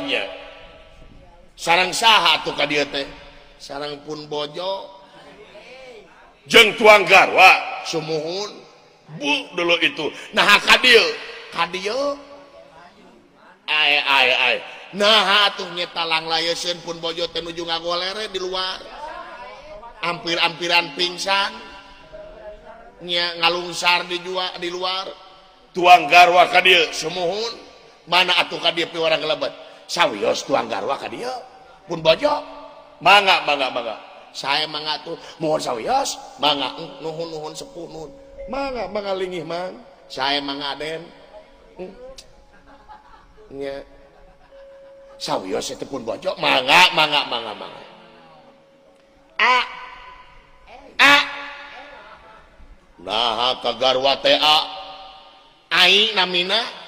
nya sarang saha tuh ka dieu teh sarang pun bojo jeung tuang garwa sumuhun bu dulu itu nah ka dieu ai nah atuh nya talang layeuskeun pun bojo teh nuju ngagolere di luar hampir-hampiran pingsan nya ngalungsar di luar tuang garwa ka dieu sumuhun mana atuh ka dieu piwara gelebet sawios tuang garwa ka dieu pun bojo mangga saya mangga tuh mohon sawios mangga nuhun sepuh nuhun mangga lingih mang saya mangga den nya sawios teh pun bojo mangga nah ka garwa teh ai namina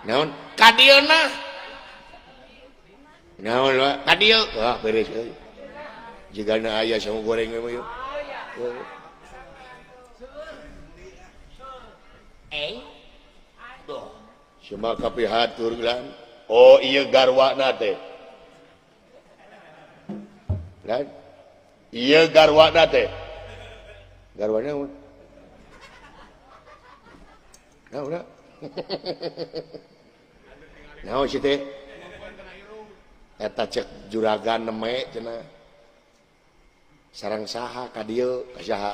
naon kadieuna naon kadieu wah beres euy jigana aya sama goreng mah yeuh doh cuma kapihatur kan oh ieu garwana teh kan ieu garwana teh garwana naon naon sih teh eta cek juragan neme cenah sarang saha ka dieu ka saha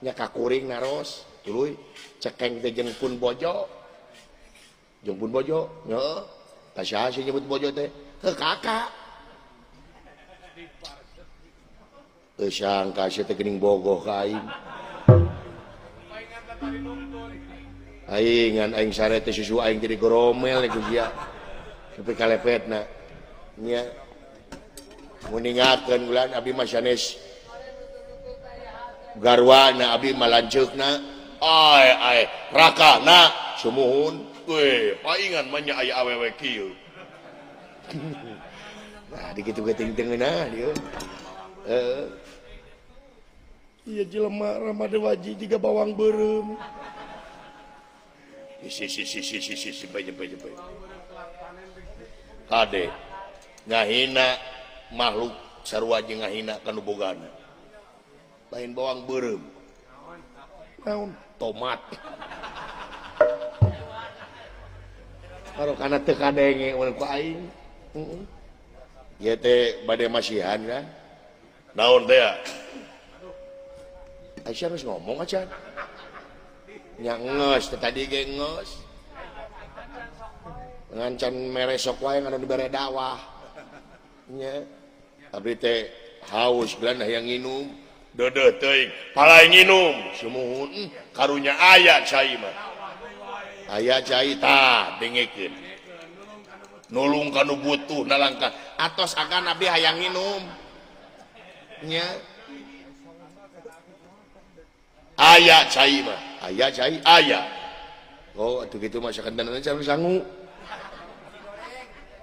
nya ka kuring naros tuluy cekeng teh jeung pun bojo heuh ka saha sih nyebut bojo teh heuh kakak teu sangka sih teh geuning bogoh ka aing aing sare teh susu aing jadi goromel ku dia sampai kalepetna nya mun ningakeun bulan abdi mah sanes garwana abdi mah lanceukna ai rakana sumuhun we paingan mah nya aya awewe kieu nah dikitu geuting-teungeunna dieu ieu jelema ramade waji jiga bawang beureum si bae hade ngahina makhluk sarua jeung ngahina kana bogana lain bawang beureum naon tomat karo kana teu kadenge mun ku aing ieu teh bade masihan kan naon teh Aisyah geus ngomong acan nya ngeus tadi ge ngeus ngancan meresok wae ngana dibere dakwah nya abdi teh haus geulana hayang nginum deudeuh teuing palae nginum sumuhun karunya aya cai mah aya cai tah dengekeun nulung kanu butuh nalangka atos akan abdi hayang nginum nya aya cai mah aya oh atuh kitu mah sakandanana sangu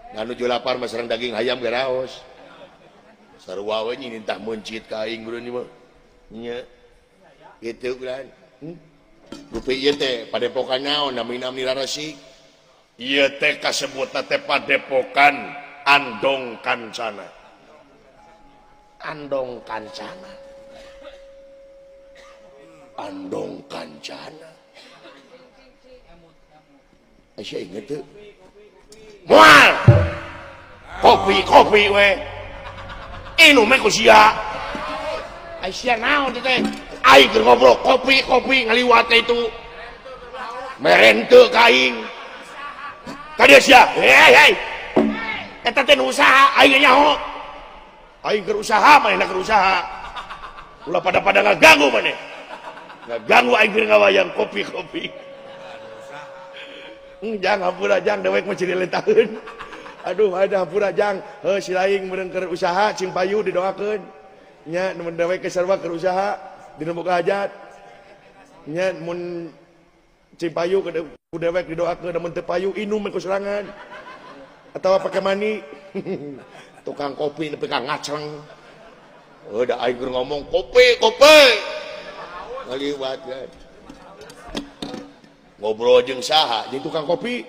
nganuju lapar mah sareng daging hayam ge raos sarua we nyin tah mencit ka aing beureun mah nya kitu kan rupi ieu teh padepokan naon namina Nira Resik ieu teh kasebutna teh padepokan Andong Kancana Aisyah inget tuh mual kopi we inu meh ku sia Aisyah naon teh aing keur ngobrol kopi ngaliwat itu merenteu ka aing ka dieu sia hei eta teh usaha aing nyaho aing keur usaha manehna keur usaha ulah pada ngaganggu maneh ngaganggu aing keur ngawayang kopi jang hampura jang dewek mah ciri lentaheun aduh ada hampura jang heuh si laing meureun keur usaha cing payu didoakeun nya mun dewek ke sarua keur usaha dina boga hajat nya mun cing payu ku dewek didoakeun mun teu payu inum ku sorangan atawa pake mani tukang kopi nepi ka ngaceng da aing keur ngomong kopi ngaliwat kan ngobrol jeung saha jeung tukang kopi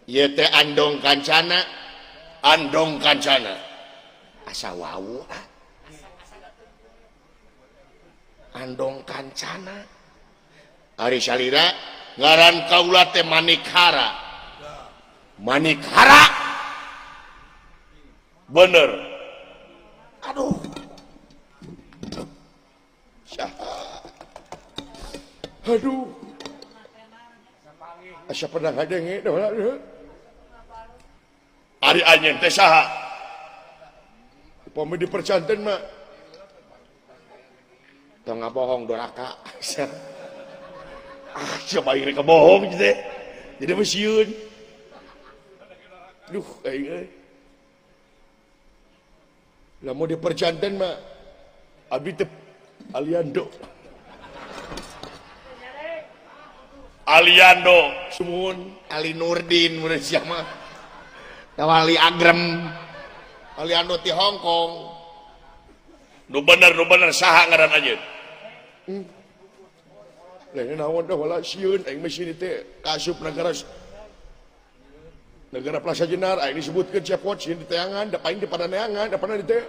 ieu teh andong kancana asa wau andong kancana ari salira ngaran kaula teh Manikhara bener aduh aduh asa pernah ngadenge ari anjeun teh saha upami dipercanten mah tong ngabohong doraka siapa yang kebohong gitu jadi mesin duh lah mau dipercanten mah abi teh Aliando sumun Ali Nurdin menurut siapa Wali Agrem Aliando di Hongkong nu bener saha ngaran anjeun lain naon dah wala sieun aing mesin teh kasup negara Plaza Jenar aing disebutkeun cepot sieun di teangan da paing di padaneangan da pernah di teh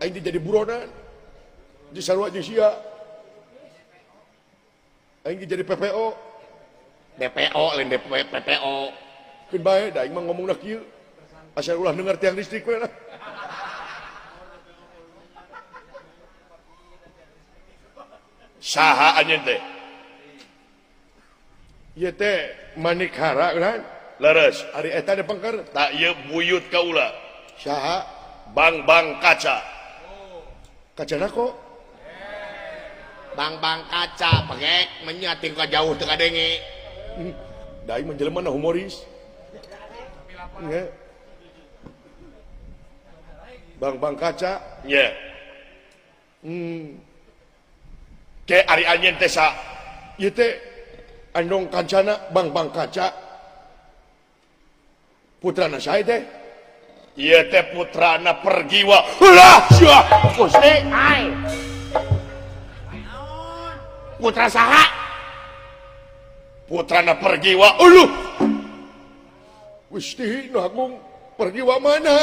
aing jadi buronan di sarua jeung sia aing jadi PPO lain PPO keun bae da aing mah ngomongna kieu asal ulah denger tiang listrik we lah saha anjeun teh ieu teh Manikhara kan leres ari eta dipengker tak ieu buyut kaula saha bang kaca kacana kok bang kaca pegek menyating ka jauh teu kadenge da aing menjelema na humoris nya bang kaca nya ke ari anjeun teh sa ieu teh andong kancana bang kaca putrana saha teh ieu teh putrana Pergiwa ulah sia Gusti ai putra saha putrana Pergiwa uluh Gusti nu agung Pergiwa mana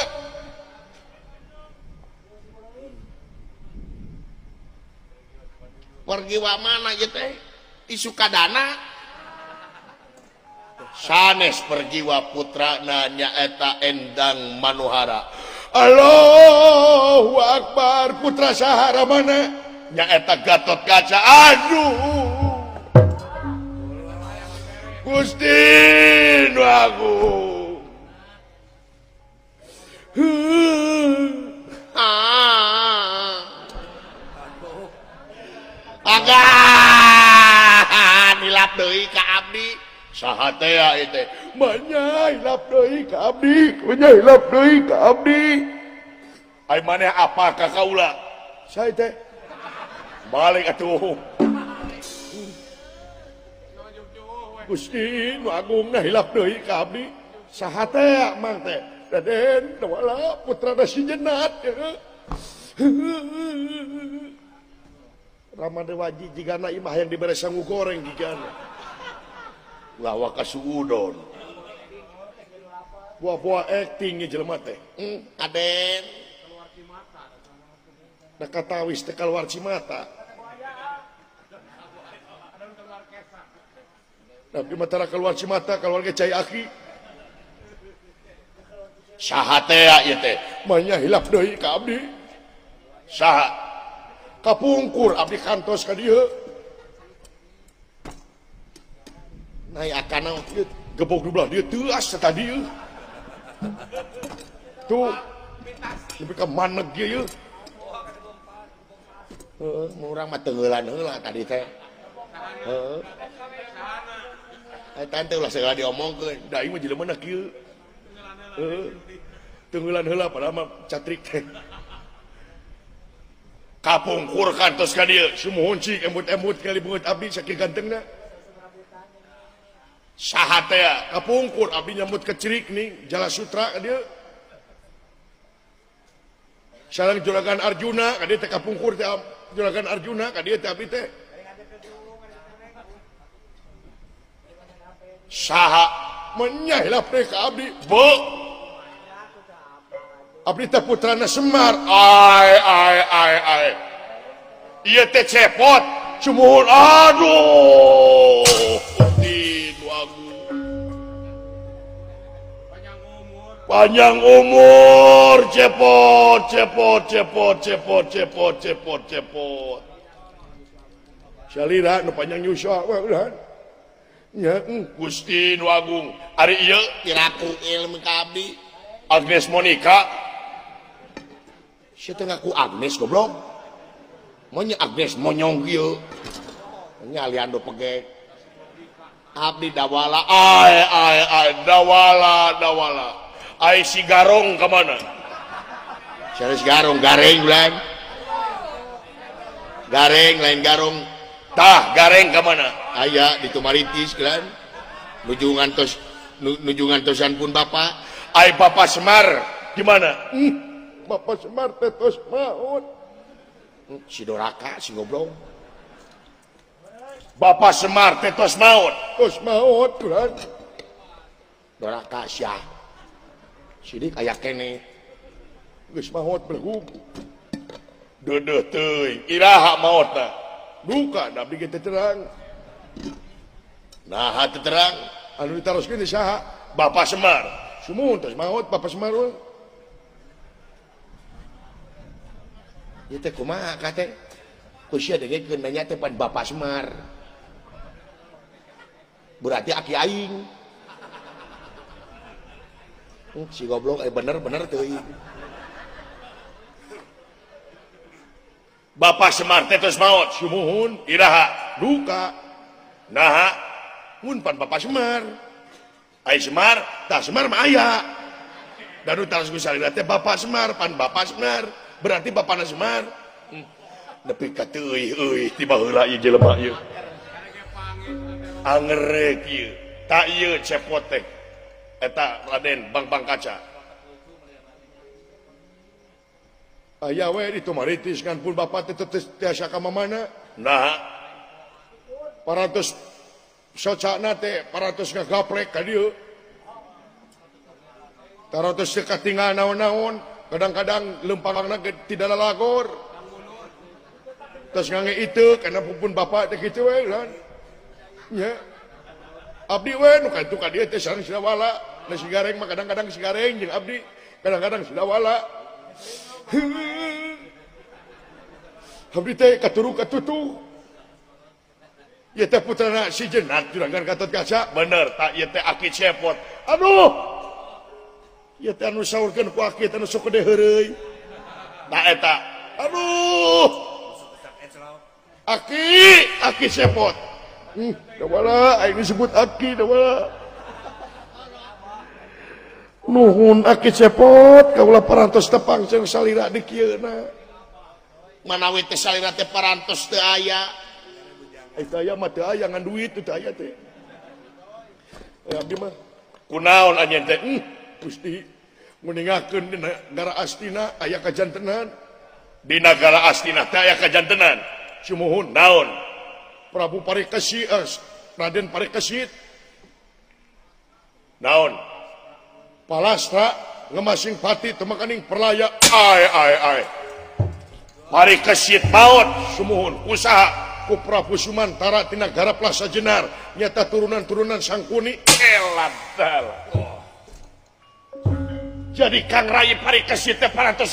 ieu teh di Sukadana sanes Pergiwa putrana nyaeta Endang Manuhara Allahu Akbar putra sahara mana nyaeta Gatot Kaca aduh Gusti nu agung nilap deui ka abdi saha teh ieu teh manya hilap deui ka abdi ai maneh apa ka kaula saha teh balik atuh Gusti nu agungna hilap deui ka abdi saha teh mang teh Raden wala putrana si Jenat Ramadewaji jigana imah yang diberi sangu goreng jigana lawa kasuudon buah-buah acting jelema teh Aden da katawis teh keluar Cimata tapi matara keluar Cimata keluarga Cai Aki saha teh ieu teh manya hilap deui ka abdi saha kapungkur abdi kantos ka dieu naik akana gebok dibelah dieu teuas eta dieu tuh nepi ka maneg ieu heeh urang mah teungeulan heula tadi teh heeh eta teh ulah segala diomongkeun da ieu mah jeleumana kieu heeh teungeulan heula padahal mah catrik teh kapungkur kantos ka dieu sumuhun cik embut-embut kali beungeut abdi saking gantengna saha teh kapungkur abdi nyambut ke cerik nih Jala Sutra ka dieu sareng juragan Arjuna ka dieu teh kapungkur teh Juragan Arjuna ka dieu teh abdi teh. Saha menyai lapre ka abdi. Be. Abdi teh putrana Semar. Ai. Ieu teh cepot. Sumuhun aduh. Panjang umur cepot salira nu panjang nyusa ulah nya Gusti Nu Agung ari ieu tiraku ilmu ka abdi Agnes Monica sia teh ngaku Agnes goblok monya Agnes monyong kieu nya aliando pegek abdi dawala ai dawala ai si garong kemana? Siapa si garong? Gareng lain. Gareng lain garong. Tah gareng kemana? Aya di Tumaritis kan. Nujungan tosan pun bapak. Ai Bapak Semar gimana? Bapak Semar tetos maut. Si doraka si goblok. Bapak Semar tetos maut. Tos maut kan. Doraka sia. Sidik aya kene geus maot belum deudeuh teuing iraha maotna duka da abdi teh terang nah teu terang anu ditaroskeun di saha Bapak Semar sumuhun tos maot Bapak Semar ieu teh kumaha ka teh ku sia dengekeun nanya teh pan Bapak Semar berarti aki aing si goblok bener teuing Bapak Semar tetos maot sumuhun iraha duka nah mun pan Bapak Semar ai Semar tah Semar mah aya dan utaros ku salira teh Bapak Semar pan Bapak Semar berarti bapana Semar nepi ka teuing euy tiba heula ieu jelema ieu angerek ieu tak ieu cepot teh eta Raden Bang Kaca aya we di Tumaritis kan pun bapak teh tiasa ka mamana nah parantos socana teh parantos ngagaplek ka dieu tarantos teu katinggal naon-naon kadang-kadang leumpangna tidak lalagor terus ngange itu karena pun bapak teh kitu we kan nya abdi we nu kaitu ka dieu teh sareng sidawala na si gareng mah kadang-kadang si gareng jeung abdi kadang-kadang sidawala abdi teh katuru katutu ieu teh putrana si Jenat Juragan Gatot Kaca bener tak ieu teh aki cepot aduh ieu teh anu saurkeun ku aki teh anu sok gede heureuy nah eta aduh aki cepot dawala aing disebut aki dawala nuhun aki cepot kaula parantos tepang jeung salira di kieuna manawi teh salira teh parantos teu aya eta aya mah teu aya ngan duit teu aya teh abdi mah kunaon anjeun teh Gusti nguningakeun di negara Astina aya kajantenan di negara Astina teh aya kajantenan sumuhun naon Prabu Parikesit Raden Parikesit naon palastra ngemasing pati temakaning perlaya ai Parikesit maot sumuhun usaha ku Prabu Sumantara tina negara Plasa Jenar nyata turunan-turunan Sangkuni eladal jadi Kang Rai Parikesit teh parantos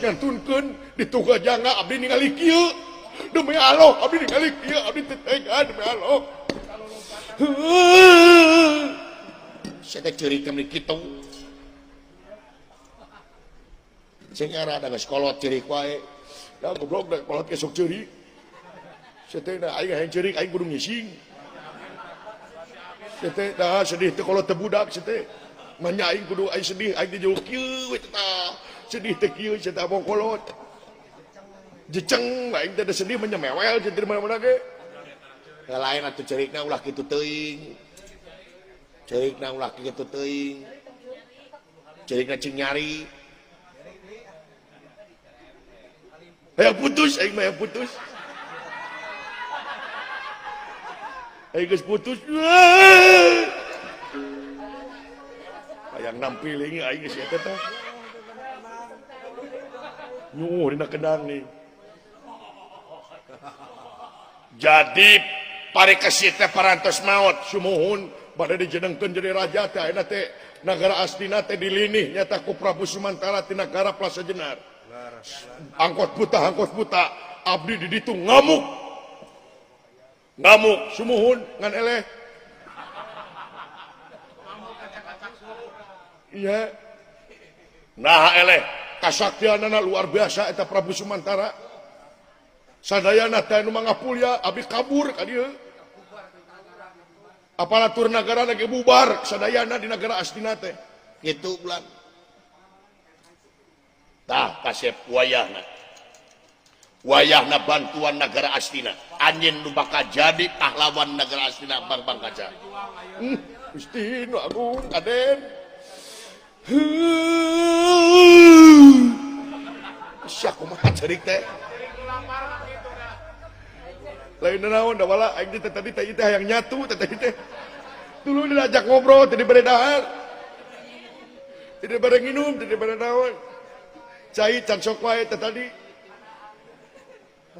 ngantunkeun di Tugajanga abdi ningali kieu demi Allah abdi ningali kieu abdi teh tega demi Allah saya teh ceurik kami kitu sing era da geus kolot ceurik wae da goblok da kolot ke sok ceurik saya teh da aing hayang ceurik aing kudu ngising saya teh da sedih teh kolot teh budak saya teh manya aing kudu aing sedih aing teh jauh kieu we teh sedih teh kieu saya teh abong kolot jeceng aing teh sedih menyemewel jadi mana-mana ge lain atuh ceurikna ulah kitu teuing ceurikna ulah kitu teuing ceurikna cing nyari Hayang putus, aing mah hayang putus. Aing geus putus. Hayang nampiling aing geus eta teh. Nyuh dina kendang nih. Jadi parekesit teh parantos maot sumuhun bade dijenengkeun jadi raja teh ayeuna teh nagara astina teh dilinih nyata ku Prabu Sumantara ti nagara Plasa Jenar. Angkot buta abdi di ditu ngamuk sumuhun ngan eleh. Iya. Nah eleh kasaktianana luar biasa eta Prabu Sumantara. Sadayana teh nu mangapulya abdi kabur ka dieu. Apalatur nagara lagi bubar sadayana di nagara astina teh. Kitu bulan. Tah kasep wayahna bantuan nagara astina. Anjeun nu bakal jadi pahlawan nagara astina Bang Kaca. Gusti nu agung Aden. Sia kumaha ceurik teh? Lain naon da wala aing teh tadi teh hayang nyatu teh teh. Dulu diajak ngobrol teh dibere dahar. Teh dibere nginum, teh dibere naon. Cai can sok wae teh tadi.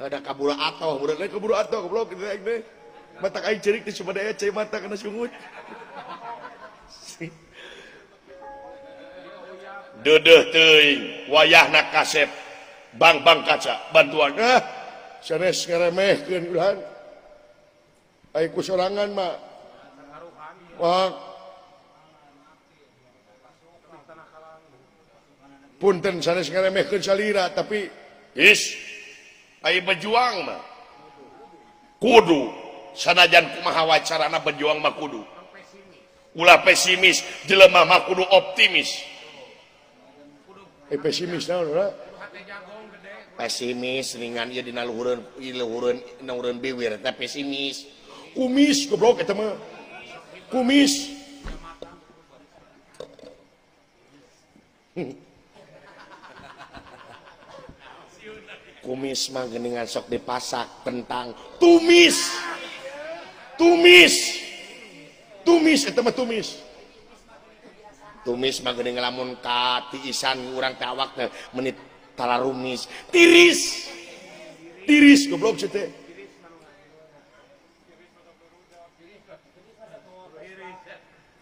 Ada kabura atoh, budak lain kabura atoh goblok teh aing teh. Matak aing ceurik teh cuma daya cai mata kana sungut. Deudeuh teuing wayahna kasep Bang Kaca bantuan sanes ngaremehkeun ulah ai ku sorangan mah wah punten sanes ngaremehkeun salira tapi ai berjuang mah kudu sanajan kumaha wacarana berjuang mah kudu ulah pesimis jelema mah kudu optimis pesimis naon ulah pesimis ringan ieu dina luhureun biwir teh pesimis kumis goblok eta mah kumis kumis mah geuningan sok dipasak kentang tumis eta mah tumis mah geuning lamun ka tiisan urang teh awak teh menit talarumis tiris goblok teh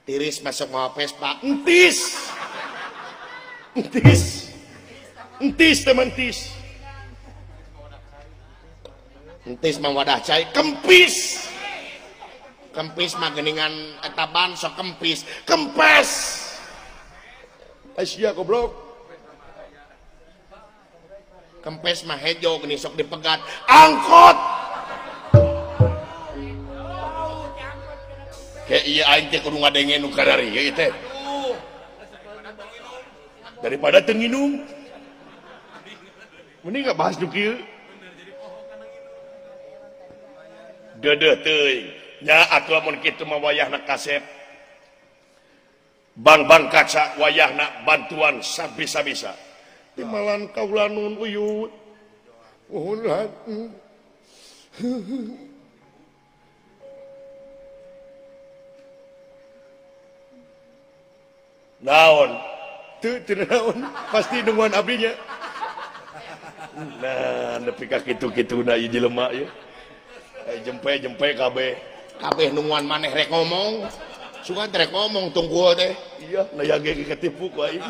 tiris masuk mau Vespa entis teman entis mah wadah cai kempis mah geuningan eta ban sok kempes Asia goblok kempes mah hejo geuning sok dipegat angkot kayak iya aing teh kudu ngadenge nu kadari ieu teh daripada teu nginum mending enggak bahas nu kieu deudeuh teuing nya atuh mun kitu mah wayahna kasep Bang Kaca wayahna bantuan sabisa-bisa timalan kaula nun uyut mohon naon teu naon pasti nungguan abdinya nah nepi ka kitu-kituna ieu jelema ieu jempe kabeh nungguan maneh rek ngomong sugan rek ngomong tunggu teh iya nayage ketipu ku aing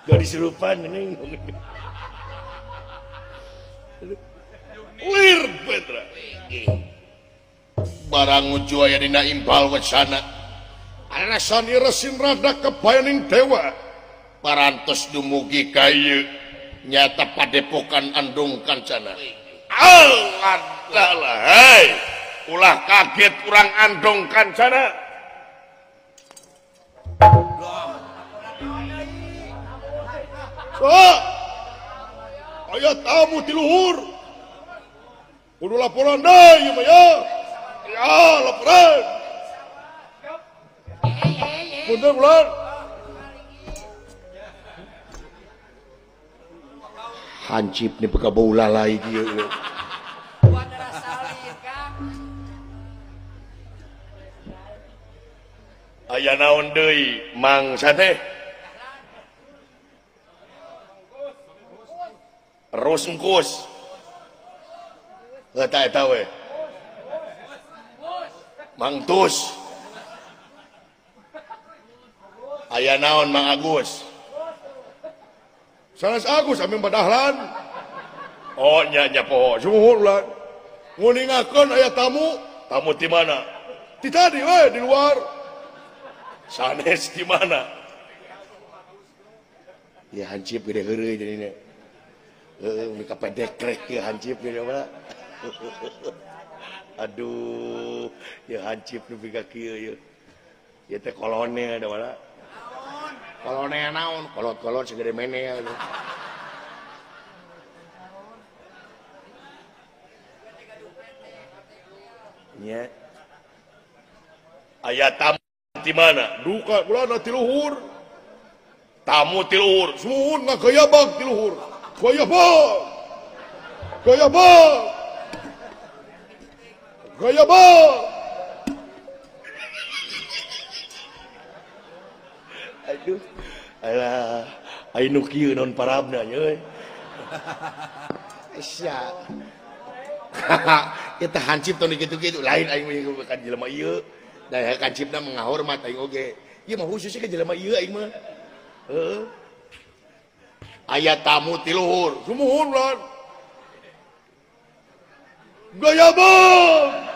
gak disurupan ning lir Petra barang uju aya dina impal wacana ana sani resin rada kebayaning dewa parantos dumugi ka ieu nyata padepokan Andung Kancana Allah hai ulah kaget urang Andung Kancana aya tamu ti luhur kudu laporan deui ieu mah ya laporan punten ulang hancip nih peka bau lalai dia. Aya naon deui Mang Sate? Rusengkus. Eta we. Mang Tus. Aya naon Mang Agus? Sanes Agus ame badahlan. Oh nya poho. Sumuhun ulah. Nguningakeun aya tamu. Tamu di mana? Di tadi we di luar. Sanes di mana? Ya hancip gede heureuy jadinya. Mereka pedekrek ya hancip gede mah. Aduh, ya hancip nu biga kieu ya. Ya teh kolone ada mana? Kolone naon? Kolot-kolot segede mene ya. Nya. Aya tamu di mana? Duka bulana ti luhur. Tamu ti luhur. Suhun ngagayabag ti luhur. Gayabag. Gayabag. Gayabag. Aduh. Alah, ai nu kieu non parabna nya euy. Sia. Eta hancip tong kitu-kitu lain aing mah kan jelema ieu. Da hancipna ngahormat aing oge. Ieu mah khusus ka jelema ieu aing mah. Heeh. Aya tamu ti luhur. Sumuhun lan. Gayabag.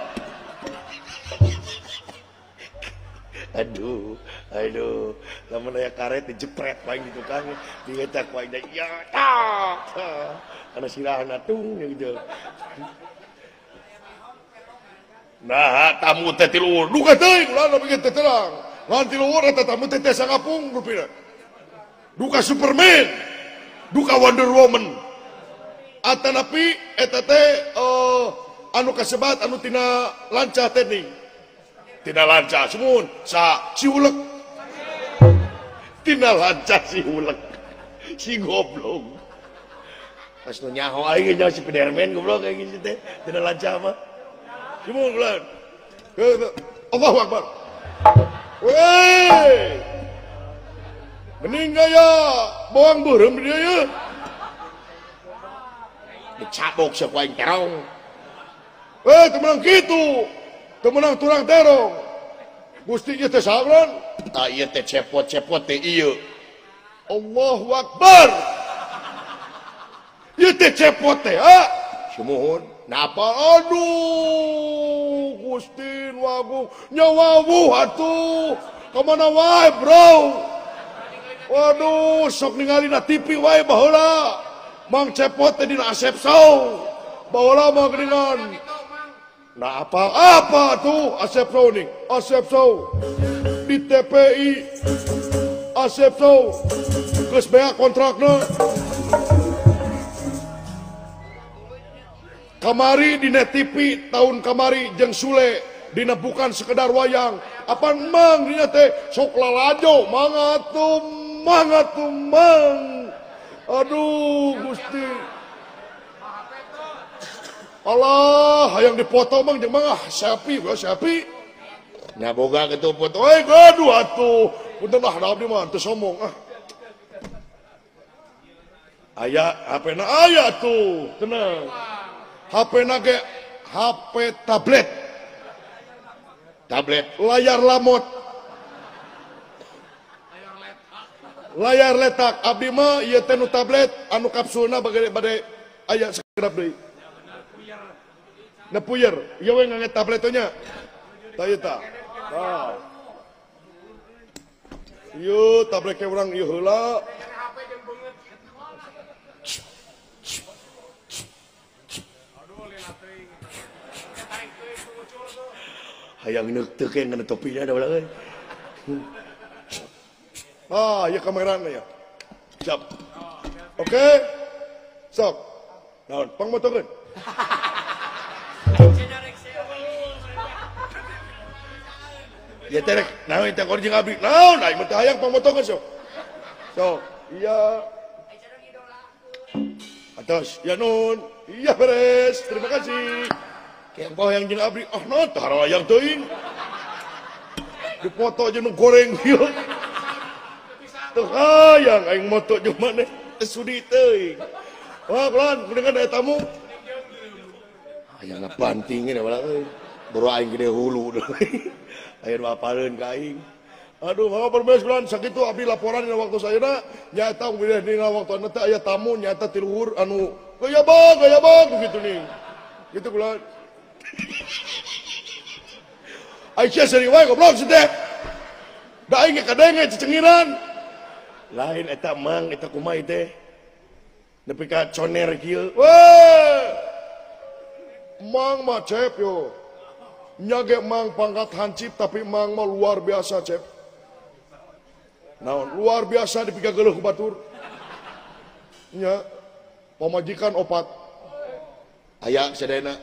Aduh, lamun aya karet dijepret paling di tukang digecak paling ya tak. Kana sirahna tung gitu. Nah, tamu teh ti luhur. Duka teuing ulah bikin teh terang. Ngan ti luhur eta tamu teh sangapung rupina. Duka Superman. Duka Wonder Woman. Atanapi eta teh anu kasebat anu tina lancah teh ning. Tina lancah semun sa si ulek. Tina lancah si ulek. Si goblok. Pas nu nyaho aing nya si Spiderman goblok kayak gitu teh. Tina lancah mah. Semun ulan. Allahu Akbar. Weh. Mending gaya bawang beureum dia ya. Dicabok sia ku aing terong. Teu meunang kitu. Teu meunang turang terong. Gusti ieu teh saeureun? Tah ieu teh cepot-cepot teh ieu. Allahu Akbar. Ieu teh cepot teh ha? Sumuhun. Napa aduh Gusti nu agung nyawa atuh. Kamana wae, Bro? Waduh, sok ningali na TV wae baheula. Mang cepot teh dina Asep Sow. Baheula mah geuningan. Nah apa tuh Asep Sow nih? Asep Sow di TPI. Asep Sow geus beak kontrakna. Kamari di Net TV tahun kamari jeung Sule dina bukan sekedar wayang. Apa mang dina teh sok lalajo mangat tuh mang. Aduh Gusti. Allah, hayang dipoto mang jeung mah selfie, selfie. Nya boga kitu foto. Gaduh atuh. Punten lah abdi mah teu sombong ah. Aya HP-na aya tuh, tenang. HP-na ge HP tablet. Tablet layar lamot. Layar letak abdi mah ieu teh nu tablet anu kapsulna bade aya sakedap deui. Nepuyer, ieu we ngangge tablet nya. Tah ieu tah. Tah. Ieu tablet ke urang ieu heula. Hayang neuk teu ke ngana topinya da ulah euy. Ah, ieu kamerana ya. Siap. Oke. Sok. Naon, pangmotokeun. Ya terek, naon eta kor jeung abdi. Naon, ai mah teu hayang pangmotokeun sok. Sok. Iya. Atuh tos ya nun iya beres terima kasih kayak yang jeung abdi nah tara yang teuing dipoto jeung nu goreng ieu teu hayang aing moto jeung maneh sudi teuing wah kulan dengan aya tamu aya ngabanting we baru baru aing gede hulu deui aya nu apaleun ka aing aduh maka perberes kulan sakitu abdi laporan dina waktu sayeuna nyaeta dina waktu teh aya tamu nyaeta ti luhur anu gaya bang begitu nih gitu kulan Aisyah sering wae goblok sedeh da aing kadenge cecengiran lain eta mang eta kumaha teh nepi ka coner kieu weh mang mah cep yo nyage mang pangkat hansip tapi mang mah luar biasa cep naon luar biasa dipika geuleuh ku batur nya pamajikan opat aya sadayana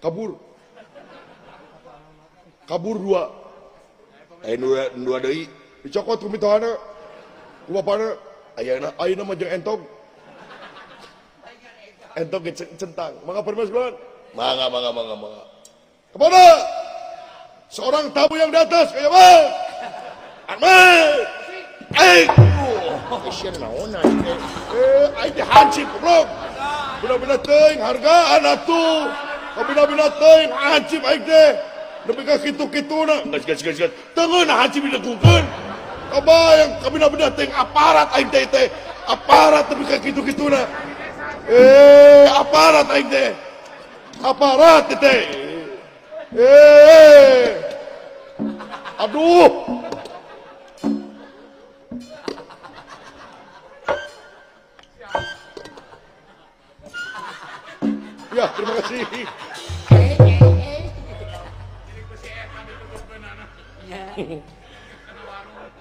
kabur dua aya dua deui dicokot ku mitohana ku bapana ayeuna mah jeung entog ge centang mangga permes bulan mangga kepada seorang tamu yang di atas kayak apa Ahmad Aisyah naona aing teh hansip goblok bina-bina teuing hargaan atuh bina-bina teuing hansip aing teh nepi ka kitu-kituna geus teungeun hansip dilegukeun kabayang ka bina-bina teuing aparat aing teh aparat nepi ka kitu-kituna aparat aing teh aparat teh aduh ya terima kasih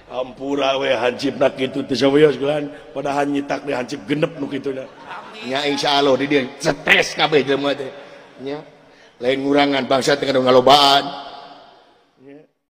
ampura we hansipna kitu teh saweos gelan padahal nyitak di hansip genep nu kituna nya insyaallah di dieu stres kabeh jelema teh nya lain ngurangan bangsa teh kada ngalobaan